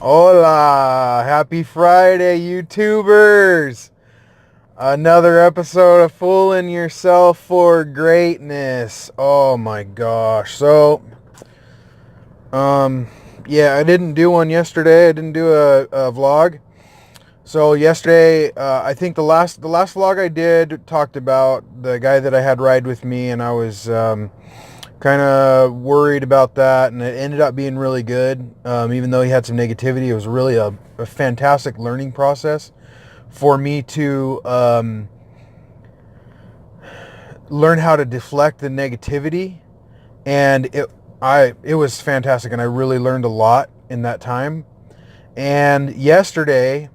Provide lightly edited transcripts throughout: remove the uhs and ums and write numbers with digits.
Hola! Happy Friday, YouTubers! Another episode of Fooling Yourself for Greatness. Oh my gosh. Um, yeah, I didn't do one yesterday. I didn't do a vlog. So yesterday, I think the last vlog I did talked about the guy that I had ride with me, and I was kind of worried about that, and it ended up being really good. Even though he had some negativity, it was really a fantastic learning process for me to learn how to deflect the negativity, and it was fantastic, and I really learned a lot in that time. And yesterday,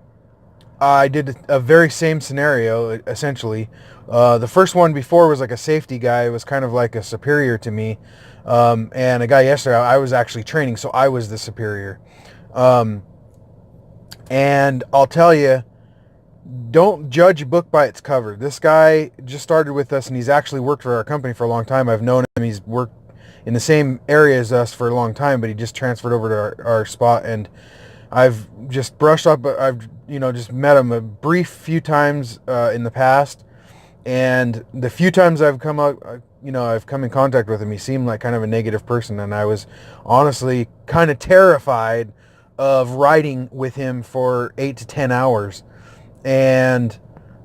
I did a very same scenario, essentially. The first one before was like a safety guy. It was kind of like a superior to me. And a guy yesterday, I was actually training, so I was the superior. Um, and I'll tell you, don't judge a book by its cover. This guy just started with us, and he's actually worked for our company for a long time. I've known him. He's worked in the same area as us for a long time, but he just transferred over to our spot, and I've just brushed up. I've just met him a brief few times in the past, and the few times I've come out, I've come in contact with him, he seemed like kind of a negative person, and I was honestly kind of terrified of riding with him for 8 to 10 hours, and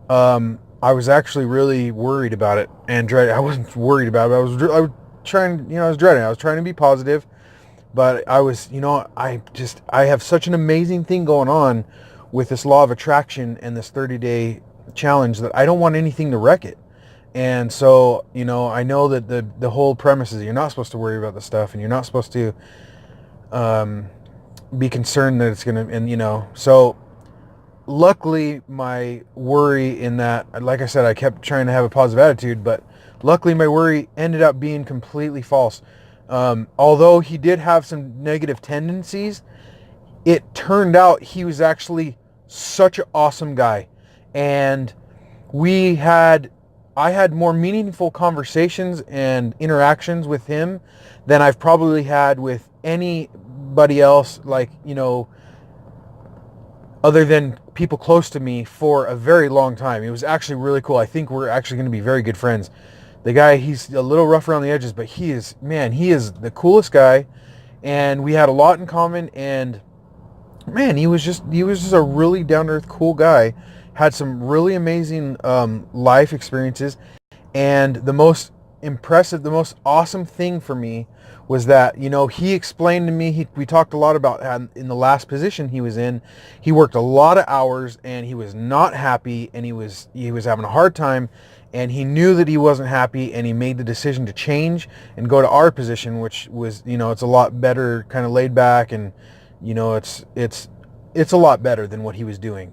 I was actually really worried about it and dreading. I wasn't worried about it. I was trying, I was dreading. I was trying to be positive, but I was, I have such an amazing thing going on with this law of attraction and this 30-day challenge that I don't want anything to wreck it. And so, I know that the whole premise is you're not supposed to worry about the stuff, and you're not supposed to um, be concerned that it's going to, so luckily my worry in that, like I said, I kept trying to have a positive attitude, but luckily my worry ended up being completely false. Although he did have some negative tendencies, it turned out he was actually such an awesome guy. And we had, I had more meaningful conversations and interactions with him than I've probably had with anybody else, like, other than people close to me, for a very long time. It was actually really cool. I think we're actually going to be very good friends. The guy, he's a little rough around the edges, but he is the coolest guy, and we had a lot in common. And man, he was just a really down to earth, cool guy. Had some really amazing life experiences, and the most impressive, the most awesome thing for me was that, he explained to me, we talked a lot about in the last position he was in, he worked a lot of hours, and he was not happy, and he was having a hard time, and he knew that he wasn't happy, and he made the decision to change and go to our position, which was, it's a lot better, kind of laid back, and it's a lot better than what he was doing.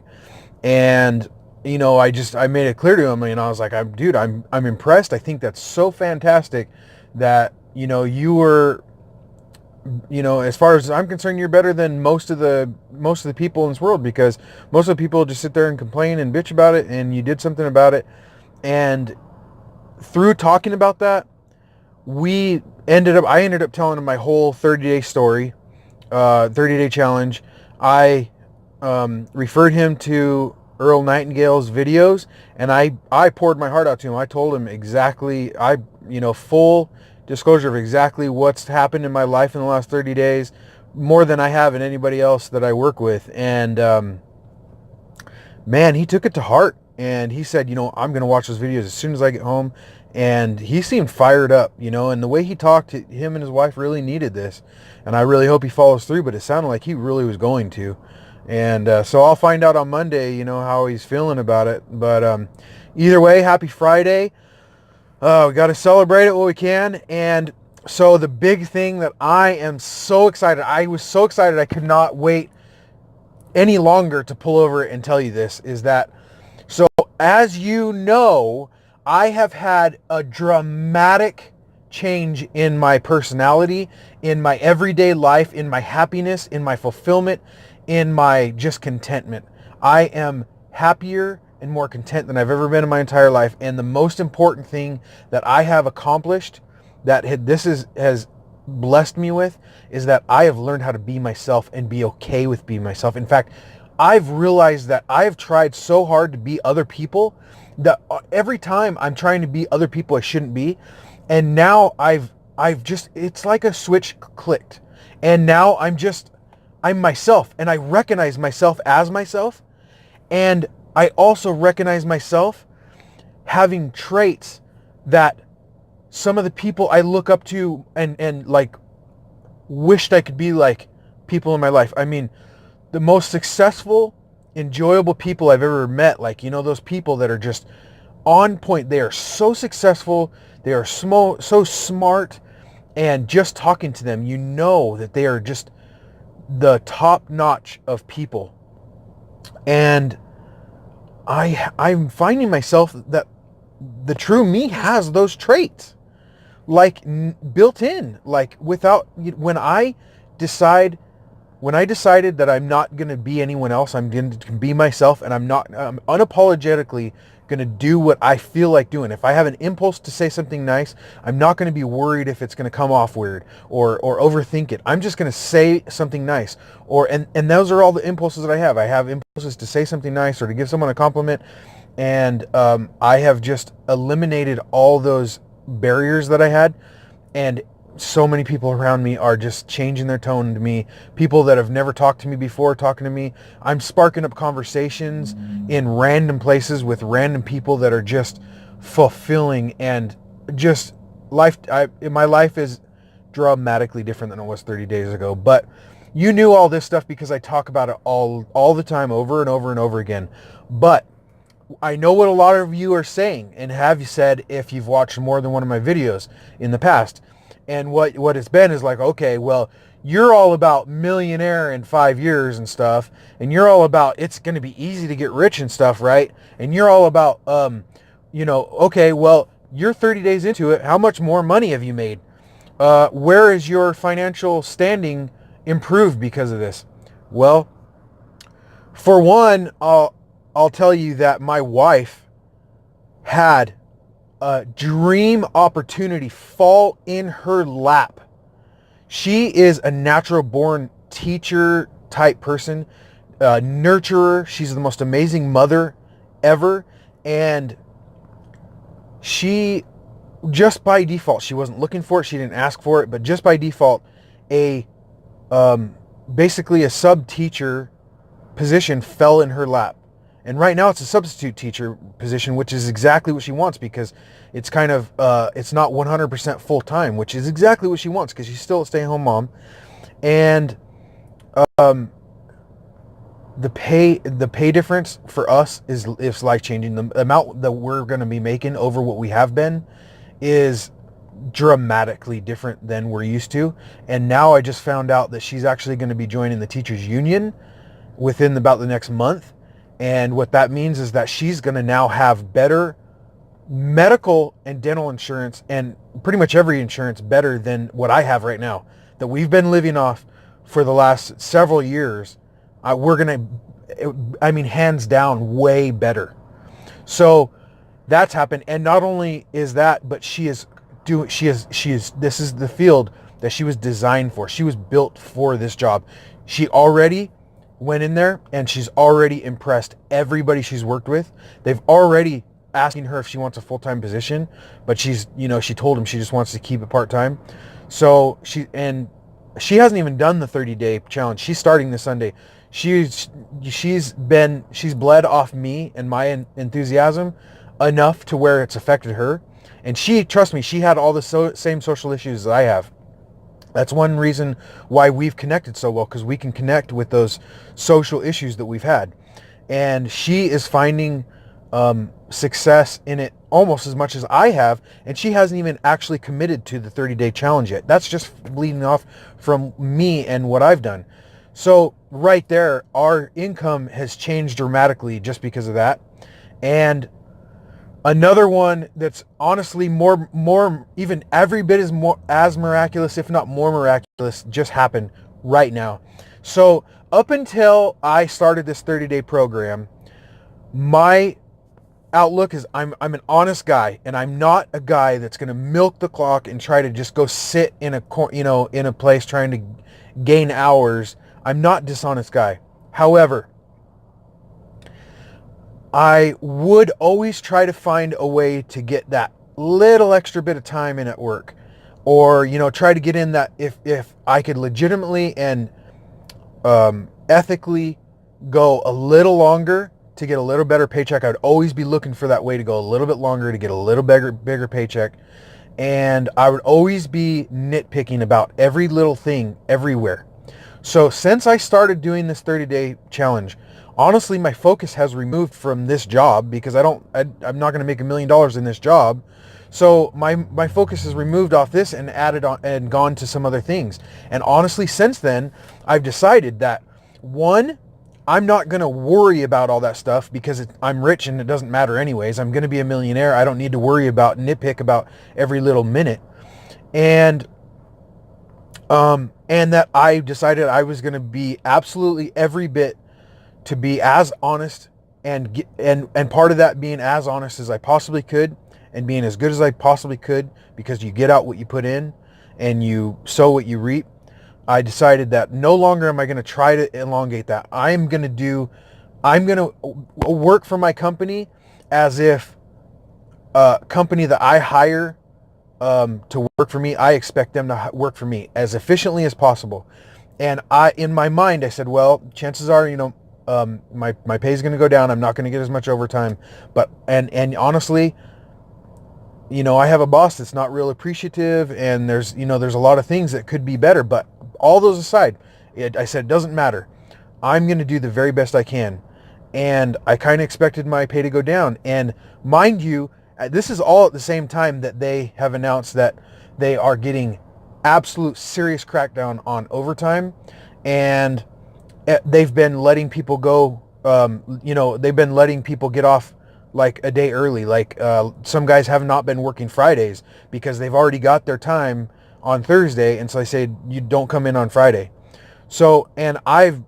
And I made it clear to him, and I was like, I'm impressed. I think that's so fantastic that, you were, as far as I'm concerned, you're better than most of the people in this world, because most of the people just sit there and complain and bitch about it, and you did something about it. And through talking about that, I ended up telling him my whole 30-day story, 30-day challenge. I referred him to EARL Nightingale's videos, and I poured my heart out to him. I told him exactly, full disclosure of exactly what's happened in my life in the last 30 days, more than I have in anybody else that I work with. And man, he took it to heart, and he said, I'm going to watch those videos as soon as I get home. And he seemed fired up, and the way he talked, him and his wife really needed this, and I really hope he follows through, but it sounded like he really was going to. And so I'll find out on Monday, how he's feeling about it. But either way, happy Friday. We got to celebrate it while we can. And so the big thing that I am so excited, I was so excited I could not wait any longer to pull over and tell you this, is that, so as you know, I have had a dramatic change in my personality, in my everyday life, in my happiness, in my fulfillment, in my just contentment. I am happier and more content than I've ever been in my entire life. And the most important thing that I have accomplished, that has blessed me with is that I have learned how to be myself and be okay with being myself. In fact, I've realized that I've tried so hard to be other people that every time I'm trying to be other people I shouldn't be. And now I've just, it's like a switch clicked. And now I'm myself, and I recognize myself as myself. And I also recognize myself having traits that some of the people I look up to and like wished I could be like people in my life. I mean, the most successful, enjoyable people I've ever met, like, you know, those people that are just on point. They are so successful. They are so smart, and just talking to them, you know that they are just the top notch of people. And I'm finding myself that the true me has those traits, like built in, like without, when I decided that I'm not going to be anyone else, I'm going to be myself, and I'm unapologetically going to do what I feel like doing. If I have an impulse to say something nice, I'm not going to be worried if it's going to come off weird or overthink it. I'm just going to say something nice. And those are all the impulses that I have. I have impulses to say something nice or to give someone a compliment. And I have just eliminated all those barriers that I had. And so many people around me are just changing their tone to me. People that have never talked to me before talking to me. I'm sparking up conversations in random places with random people that are just fulfilling, and just my life is dramatically different than it was 30 days ago. But you knew all this stuff because I talk about it all the time, over and over and over again. But I know what a lot of you are saying and have said if you've watched more than one of my videos in the past. And what it's been is like, okay, well, you're all about millionaire in 5 years and stuff, and you're all about it's going to be easy to get rich and stuff, right? And you're all about, okay, well, you're 30 days into it. How much more money have you made? Where is your financial standing improved because of this? Well, for one, I'll tell you that my wife had a dream opportunity fall in her lap. She is a natural born teacher type person, nurturer. She's the most amazing mother ever. And she, just by default, she wasn't looking for it. She didn't ask for it, but just by default, basically a sub teacher position fell in her lap. And right now it's a substitute teacher position, which is exactly what she wants, because it's kind of, it's not 100% full time, which is exactly what she wants because she's still a stay-at-home mom. And the pay difference for us is life-changing. The amount that we're going to be making over what we have been is dramatically different than we're used to. And now I just found out that she's actually going to be joining the teachers union within about the next month. And what that means is that she's going to now have better medical and dental insurance, and pretty much every insurance better than what I have right now, that we've been living off for the last several years. We're going to, hands down, way better. So that's happened. And not only is that, but this is the field that she was designed for. She was built for this job. She already went in there and she's already impressed everybody she's worked with. They've already asking her if she wants a full-time position, but she told him she just wants to keep it part-time. So she hasn't even done the 30-day challenge. She's starting this Sunday. She's bled off me and my enthusiasm enough to where it's affected her. And trust me, she had all the same social issues that I have. That's one reason why we've connected so well, because we can connect with those social issues that we've had. And she is finding success in it almost as much as I have, and she hasn't even actually committed to the 30-day challenge yet. That's just bleeding off from me and what I've done. So right there, our income has changed dramatically just because of that. And another one that's honestly more even every bit as miraculous, if not more miraculous, just happened right now. So up until I started this 30-day program, my outlook is I'm an honest guy, and I'm not a guy that's going to milk the clock and try to just go sit in in a place trying to gain hours. I'm not a dishonest guy. However, I would always try to find a way to get that little extra bit of time in at work, or try to get in that if I could legitimately and ethically go a little longer to get a little better paycheck. I'd always be looking for that way to go a little bit longer to get a little bigger paycheck. And I would always be nitpicking about every little thing everywhere. So since I started doing this 30-day challenge, honestly, my focus has removed from this job because I'm not going to make $1 million in this job. So my focus is removed off this and added on and gone to some other things. And honestly, since then, I've decided that one, I'm not going to worry about all that stuff because I'm rich and it doesn't matter anyways. I'm going to be a millionaire. I don't need to worry about nitpick about every little minute. And that I decided I was going to be absolutely every bit to be as honest and part of that being as honest as I possibly could and being as good as I possibly could, because you get out what you put in and you sow what you reap. I decided that no longer am I going to try to elongate that. I'm going to work for my company as if a company that I hire to work for me, I expect them to work for me as efficiently as possible. And in my mind, I said, well, chances are, my pay is going to go down. I'm not going to get as much overtime, but, and honestly, I have a boss that's not real appreciative, and there's a lot of things that could be better, but all those aside, I said, it doesn't matter. I'm going to do the very best I can. And I kind of expected my pay to go down. And mind you, this is all at the same time that they have announced that they are getting absolute serious crackdown on overtime. And they've been letting people go, they've been letting people get off like a day early. Like some guys have not been working Fridays because they've already got their time on Thursday. And so they say, you don't come in on Friday. So, and I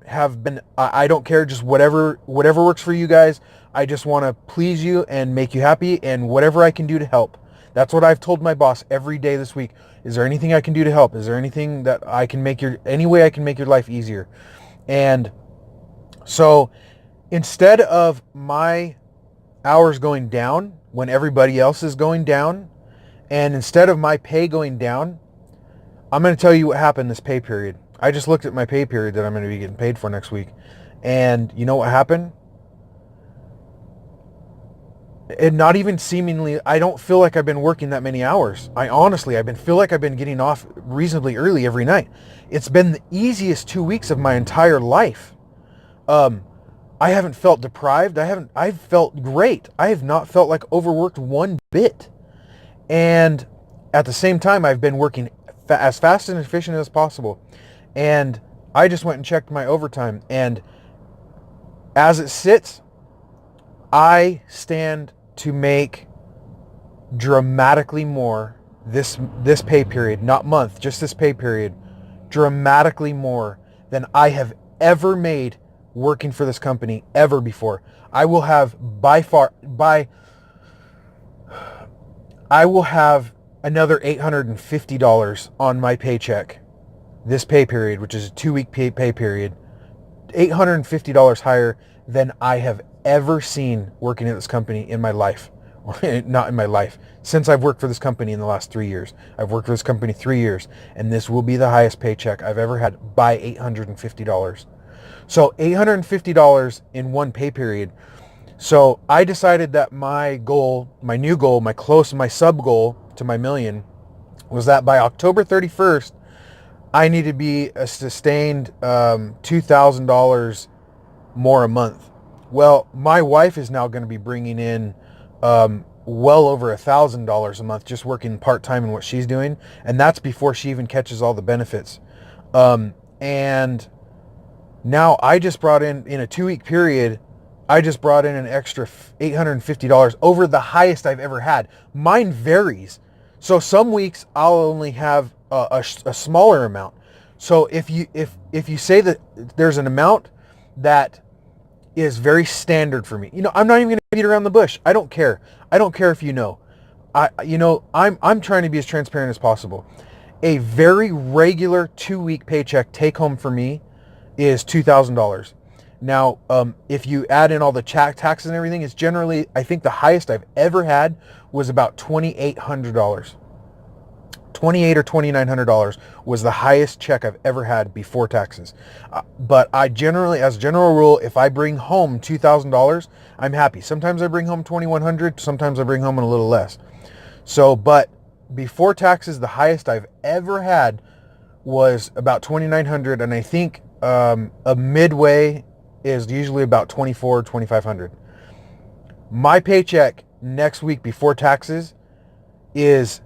don't care, just whatever works for you guys. I just want to please you and make you happy, and whatever I can do to help. That's what I've told my boss every day this week. Is there anything I can do to help? Is there anything that I can any way I can make your life easier? And so instead of my hours going down when everybody else is going down, and instead of my pay going down, I'm going to tell you what happened this pay period. I just looked at my pay period that I'm going to be getting paid for next week. And you know what happened? It not even seemingly, I don't feel like I've been working that many hours. Feel like I've been getting off reasonably early every night. It's been the easiest 2 weeks of my entire life. I haven't felt deprived. I've felt great. I have not felt like overworked one bit. And at the same time, I've been working as fast and efficient as possible. And I just went and checked my overtime. And as it sits, I stand to make dramatically more this pay period, not month, just this pay period, dramatically more than I have ever made working for this company ever before. I will have another $850 on my paycheck this pay period, which is a 2-week pay period, $850 higher than I have ever seen working at this company in my life. Not in my life. Since I've worked for this company in the last 3 years. I've worked for this company 3 years, and this will be the highest paycheck I've ever had by $850. So $850 in one pay period. So I decided that my new goal, my sub goal to my million was that by October 31st, I need to be a sustained $2,000 more a month. Well, my wife is now going to be bringing in well over $1,000 a month just working part-time in what she's doing. And that's before she even catches all the benefits. And now I just brought in a 2-week period, I just brought in an extra $850 over the highest I've ever had. Mine varies. So some weeks I'll only have a smaller amount. So if you say that there's an amount that is very standard for me. I'm not even going to beat around the bush. I don't care. I don't care if you know. I'm trying to be as transparent as possible. A very regular 2-week paycheck take home for me is $2,000. Now, if you add in all the taxes and everything, it's generally, I think the highest I've ever had was about $2,800. $2,800 or $2,900 was the highest check I've ever had before taxes. But I generally, as a general rule, if I bring home $2,000, I'm happy. Sometimes I bring home $2,100. Sometimes I bring home a little less. So, but before taxes, the highest I've ever had was about $2,900, and I think a midway is usually about $2,400, $2,500. My paycheck next week before taxes is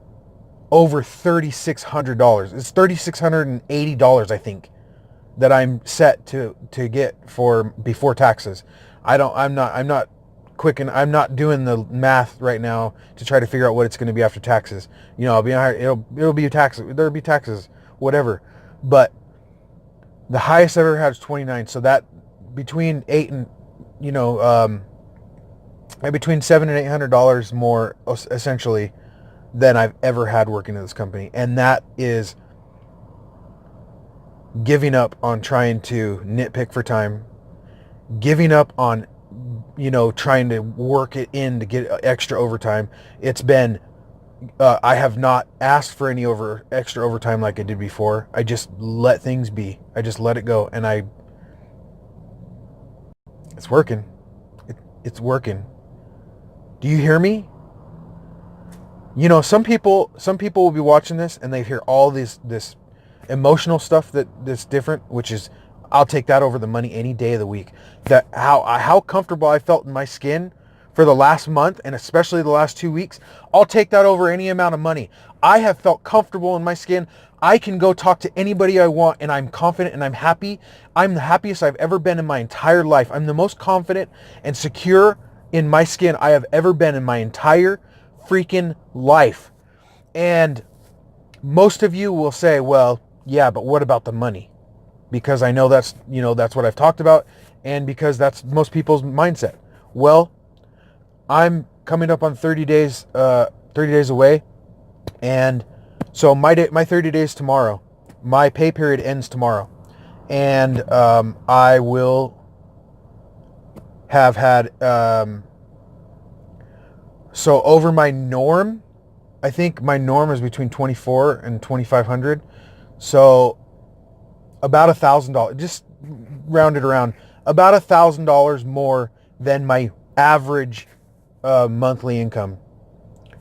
over $3,600. It's $3,680, I think, that I'm set to get for before taxes. I'm not quick, and I'm not doing the math right now to try to figure out what it's going to be after taxes. It'll be taxes. There'll be taxes, whatever. But the highest I ever had is 29. So that between between $700 and $800 more essentially than I've ever had working at this company. And that is giving up on trying to nitpick for time, giving up on, trying to work it in to get extra overtime. It's been, I have not asked for any extra overtime like I did before. I just let things be. I just let it go. And it's working. It's working. Do you hear me? Some people will be watching this and they hear all this emotional stuff that's different, which is, I'll take that over the money any day of the week. That how comfortable I felt in my skin for the last month, and especially the last 2 weeks, I'll take that over any amount of money. I have felt comfortable in my skin. I can go talk to anybody I want, and I'm confident and I'm happy. I'm the happiest I've ever been in my entire life. I'm the most confident and secure in my skin I have ever been in my entire freaking life. And most of you will say, well, yeah, but what about the money? Because I know that's what I've talked about, and because that's most people's mindset. Well, I'm coming up on 30 days away, and so my 30 days tomorrow. My pay period ends tomorrow, and I will have had so over my norm. I think my norm is between $2,400 and $2,500. So about $1,000, just round it around, about $1,000 more than my average monthly income.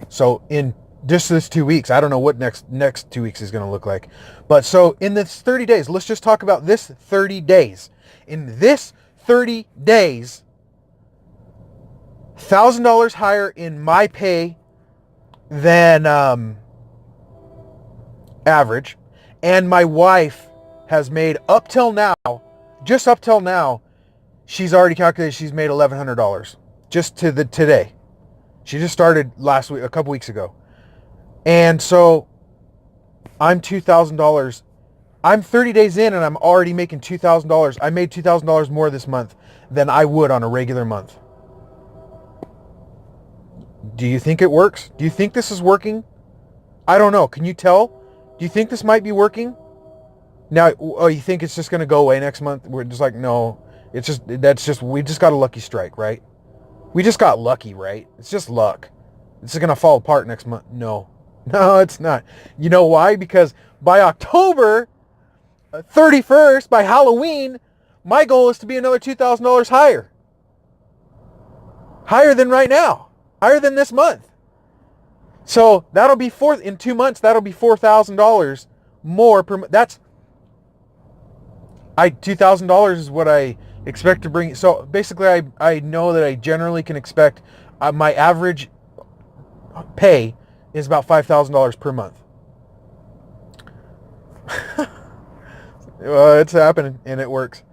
So in just this 2 weeks, I don't know what next 2 weeks is going to look like. But so in this 30 days, let's just talk about this 30 days. In this 30 days, $1,000 higher in my pay than average. And my wife has made just up till now, she's already calculated she's made $1,100 just to today. She just started last week, a couple weeks ago. And so I'm $2,000. I'm 30 days in and I'm already making $2,000. I made $2,000 more this month than I would on a regular month. Do you think it works? Do you think this is working? I don't know. Can you tell? Do you think this might be working? Now, you think it's just going to go away next month? We're just like, no. We just got a lucky strike, right? We just got lucky, right? It's just luck. It's going to fall apart next month. No, it's not. You know why? Because by October 31st, by Halloween, my goal is to be another $2,000 higher. Higher than right now. Higher than this month. So that'll be in 2 months, that'll be $4,000 more per month. That's $2,000 is what I expect to bring. So basically I know that I generally can expect my average pay is about $5,000 per month. Well, it's happening and it works.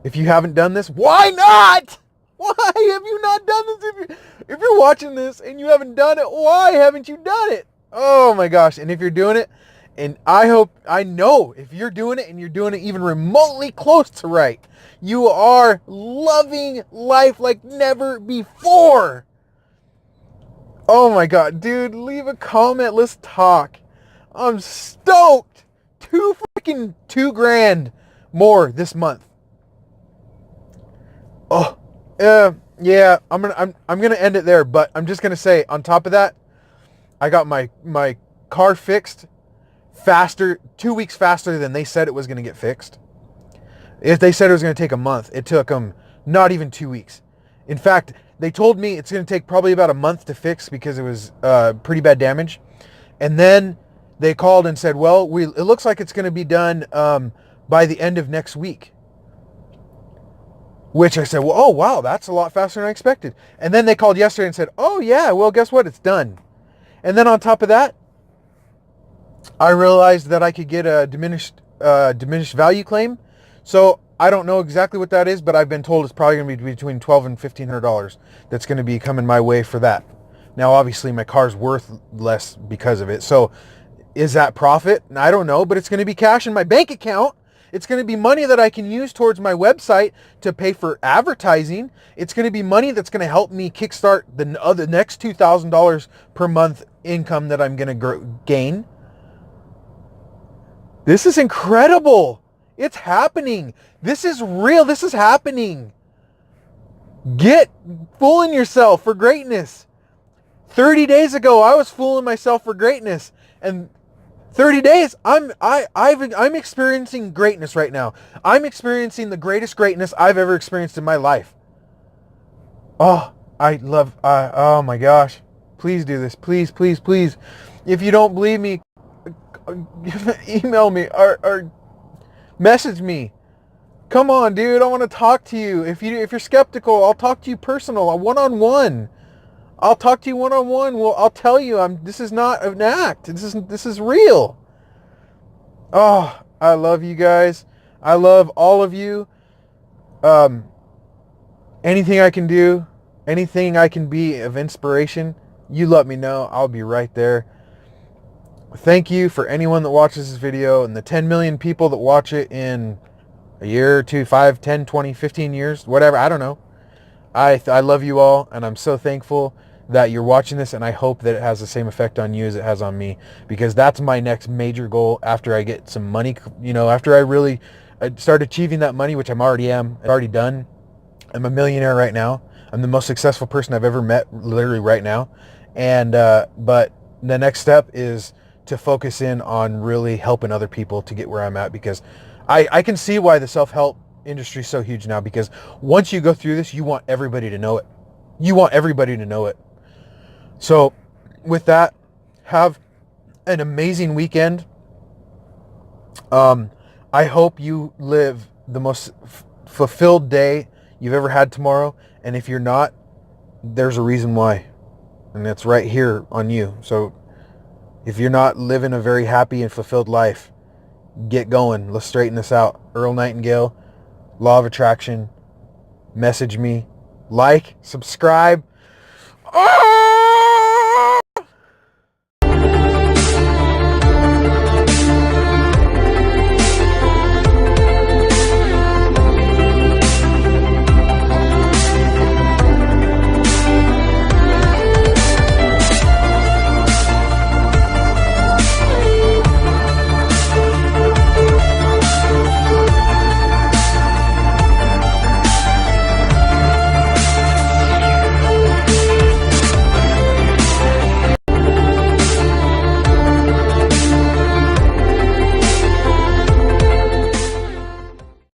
If you haven't done this, why not? Why have you not done this? If you're watching this and you haven't done it, why haven't you done it? Oh my gosh. And if you're doing it And I know if you're doing it and you're doing it even remotely close to right, you are loving life like never before. Oh my God, dude, leave a comment. Let's talk. I'm stoked. $2,000 more this month. Oh, yeah. I'm gonna end it there, but I'm just gonna say on top of that, I got my car fixed faster, 2 weeks faster than they said it was gonna get fixed. If they said it was gonna take a month, it took them not even 2 weeks. In fact, they told me it's gonna take probably about a month to fix because it was pretty bad damage. And then they called and said, well, it looks like it's going to be done by the end of next week. Which I said, well, oh, wow, that's a lot faster than I expected. And then they called yesterday and said, oh, yeah, well, guess what? It's done. And then on top of that, I realized that I could get a diminished value claim. So I don't know exactly what that is, but I've been told it's probably going to be between $1,200 and $1,500 that's going to be coming my way for that. Now, obviously, my car's worth less because of it. So is that profit? I don't know, but it's going to be cash in my bank account. It's going to be money that I can use towards my website to pay for advertising. It's going to be money that's going to help me kickstart the next $2,000 per month income that I'm going to gain. This is incredible. It's happening. This is real. This is happening. Get fooling yourself for greatness. 30 days ago, I was fooling myself for greatness, and 30 days, I'm experiencing greatness right now. I'm experiencing the greatest greatness I've ever experienced in my life. Oh, oh my gosh. Please do this. Please, please, please. If you don't believe me, email me or message me. Come on, dude. I want to talk to you. If you're skeptical, I'll talk to you personal, one-on-one. I'll talk to you one-on-one. Well, I'll tell you, this is not an act. This is real. Oh, I love you guys. I love all of you. Anything I can do, anything I can be of inspiration, you let me know. I'll be right there. Thank you for anyone that watches this video and the 10 million people that watch it in a year, 2, 5, 10, 20, 15 years, whatever. I don't know. I love you all, and I'm so thankful that you're watching this, and I hope that it has the same effect on you as it has on me, because that's my next major goal after I get some money, after I really start achieving that money, which I'm already done. I'm a millionaire right now. I'm the most successful person I've ever met, literally right now. And but the next step is to focus in on really helping other people to get where I'm at, because I can see why the self-help industry is so huge now, because once you go through this, you want everybody to know it. You want everybody to know it. So with that, have an amazing weekend. I hope you live the most fulfilled day you've ever had tomorrow. And if you're not, there's a reason why. And it's right here on you. So if you're not living a very happy and fulfilled life, get going. Let's straighten this out. EARL Nightingale, Law of Attraction. Message me. Like, subscribe. Oh!